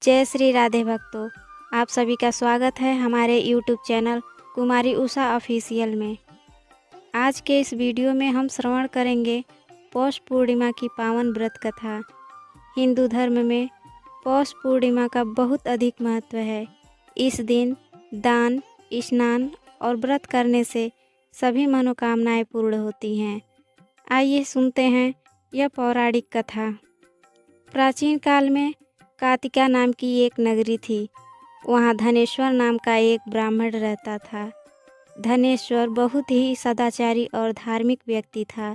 जय श्री राधे भक्तों, आप सभी का स्वागत है हमारे YouTube चैनल कुमारी उषा ऑफिशियल में। आज के इस वीडियो में हम श्रवण करेंगे पौष पूर्णिमा की पावन व्रत कथा। हिंदू धर्म में पौष पूर्णिमा का बहुत अधिक महत्व है। इस दिन दान, स्नान और व्रत करने से सभी मनोकामनाएं पूर्ण होती हैं। आइए सुनते हैं यह पौराणिक कथा। प्राचीन काल में कातिका नाम की एक नगरी थी। वहाँ धनेश्वर नाम का एक ब्राह्मण रहता था। धनेश्वर बहुत ही सदाचारी और धार्मिक व्यक्ति था,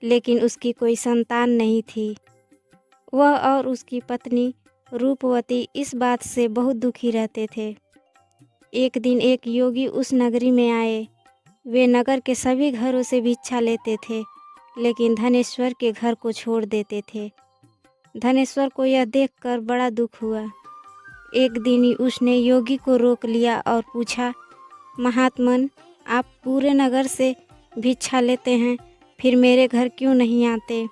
लेकिन उसकी कोई संतान नहीं थी। वह और उसकी पत्नी रूपवती इस बात से बहुत दुखी रहते थे। एक दिन एक योगी उस नगरी में आए। वे नगर के सभी घरों से भिक्षा लेते थे, लेकिन धनेश्वर के घर को छोड़ देते थे। धनेश्वर को यह देखकर बड़ा दुख हुआ। एक दिन ही उसने योगी को रोक लिया और पूछा, महात्मन, आप पूरे नगर से भिक्षा लेते हैं, फिर मेरे घर क्यों नहीं आते?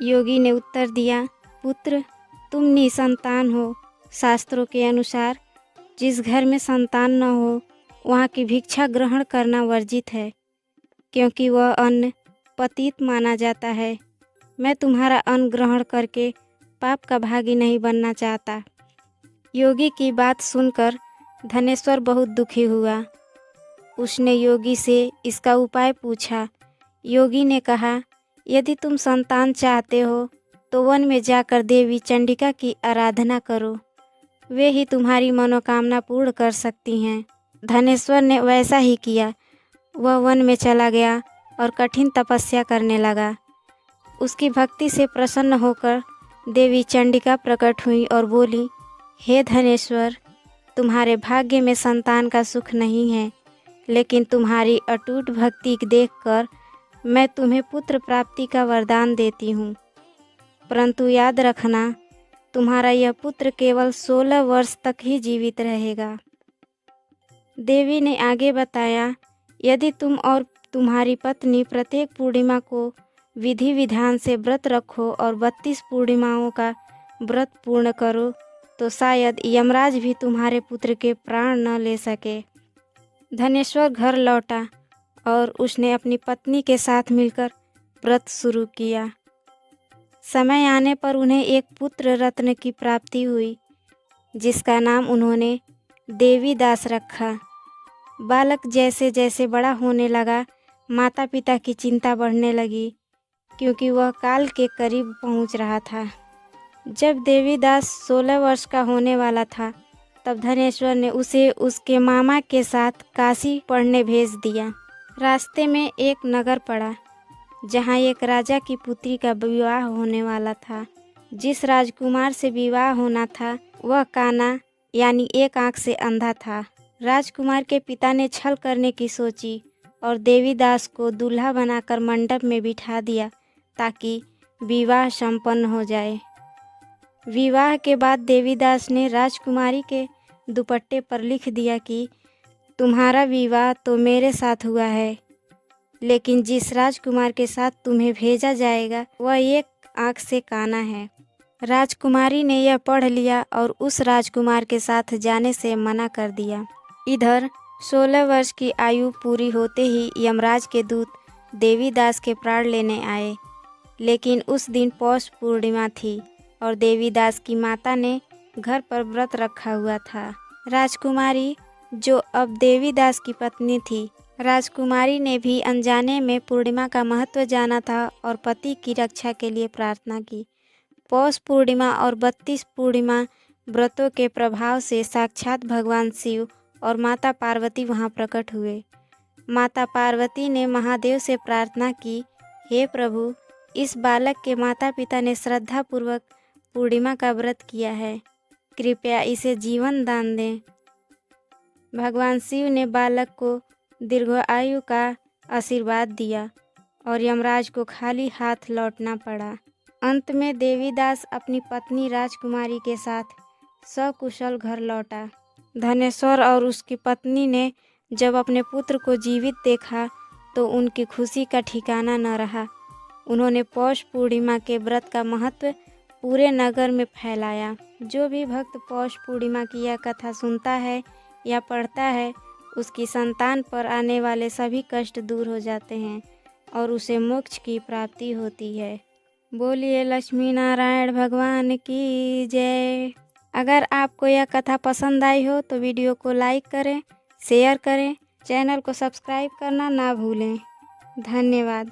योगी ने उत्तर दिया, पुत्र, तुम निसंतान हो। शास्त्रों के अनुसार जिस घर में संतान न हो वहाँ की भिक्षा ग्रहण करना वर्जित है, क्योंकि वह अन्न पतित माना जाता है। मैं तुम्हारा अन्न ग्रहण करके पाप का भागी नहीं बनना चाहता। योगी की बात सुनकर धनेश्वर बहुत दुखी हुआ। उसने योगी से इसका उपाय पूछा। योगी ने कहा, यदि तुम संतान चाहते हो तो वन में जाकर देवी चंडिका की आराधना करो। वे ही तुम्हारी मनोकामना पूर्ण कर सकती हैं। धनेश्वर ने वैसा ही किया। वह वन में चला गया और कठिन तपस्या करने लगा। उसकी भक्ति से प्रसन्न होकर देवी चंडिका प्रकट हुई और बोली, हे धनेश्वर, तुम्हारे भाग्य में संतान का सुख नहीं है, लेकिन तुम्हारी अटूट भक्ति देखकर मैं तुम्हें पुत्र प्राप्ति का वरदान देती हूँ। परंतु याद रखना, तुम्हारा यह पुत्र केवल 16 वर्ष तक ही जीवित रहेगा। देवी ने आगे बताया, यदि तुम और तुम्हारी पत्नी प्रत्येक पूर्णिमा को विधि विधान से व्रत रखो और 32 पूर्णिमाओं का व्रत पूर्ण करो तो शायद यमराज भी तुम्हारे पुत्र के प्राण न ले सके। धनेश्वर घर लौटा और उसने अपनी पत्नी के साथ मिलकर व्रत शुरू किया। समय आने पर उन्हें एक पुत्र रत्न की प्राप्ति हुई, जिसका नाम उन्होंने देवीदास रखा। बालक जैसे जैसे बड़ा होने लगा, माता पिता की चिंता बढ़ने लगी, क्योंकि वह काल के करीब पहुंच रहा था। जब देवीदास 16 वर्ष का होने वाला था, तब धनेश्वर ने उसे उसके मामा के साथ काशी पढ़ने भेज दिया। रास्ते में एक नगर पड़ा, जहां एक राजा की पुत्री का विवाह होने वाला था। जिस राजकुमार से विवाह होना था वह काना यानी एक आंख से अंधा था। राजकुमार के पिता ने छल करने की सोची और देवीदास को दूल्हा बनाकर मंडप में बिठा दिया ताकि विवाह संपन्न हो जाए। विवाह के बाद देवीदास ने राजकुमारी के दुपट्टे पर लिख दिया कि तुम्हारा विवाह तो मेरे साथ हुआ है, लेकिन जिस राजकुमार के साथ तुम्हें भेजा जाएगा वह एक आंख से काना है। राजकुमारी ने यह पढ़ लिया और उस राजकुमार के साथ जाने से मना कर दिया। इधर 16 वर्ष की आयु पूरी होते ही यमराज के दूत देवीदास के प्राण लेने आए, लेकिन उस दिन पौष पूर्णिमा थी और देवीदास की माता ने घर पर व्रत रखा हुआ था। राजकुमारी, जो अब देवीदास की पत्नी थी, राजकुमारी ने भी अनजाने में पूर्णिमा का महत्व जाना था और पति की रक्षा के लिए प्रार्थना की। पौष पूर्णिमा और 32 पूर्णिमा व्रतों के प्रभाव से साक्षात भगवान शिव और माता पार्वती वहां प्रकट हुए। माता पार्वती ने महादेव से प्रार्थना की, हे प्रभु, इस बालक के माता पिता ने श्रद्धापूर्वक पूर्णिमा का व्रत किया है, कृपया इसे जीवन दान दें। भगवान शिव ने बालक को दीर्घायु का आशीर्वाद दिया और यमराज को खाली हाथ लौटना पड़ा। अंत में देवीदास अपनी पत्नी राजकुमारी के साथ सकुशल घर लौटा। धनेश्वर और उसकी पत्नी ने जब अपने पुत्र को जीवित देखा तो उनकी खुशी का ठिकाना न रहा। उन्होंने पौष पूर्णिमा के व्रत का महत्व पूरे नगर में फैलाया। जो भी भक्त पौष पूर्णिमा की यह कथा सुनता है या पढ़ता है, उसकी संतान पर आने वाले सभी कष्ट दूर हो जाते हैं और उसे मोक्ष की प्राप्ति होती है। बोलिए लक्ष्मी नारायण भगवान की जय। अगर आपको यह कथा पसंद आई हो तो वीडियो को लाइक करें, शेयर करें, चैनल को सब्सक्राइब करना ना भूलें। धन्यवाद।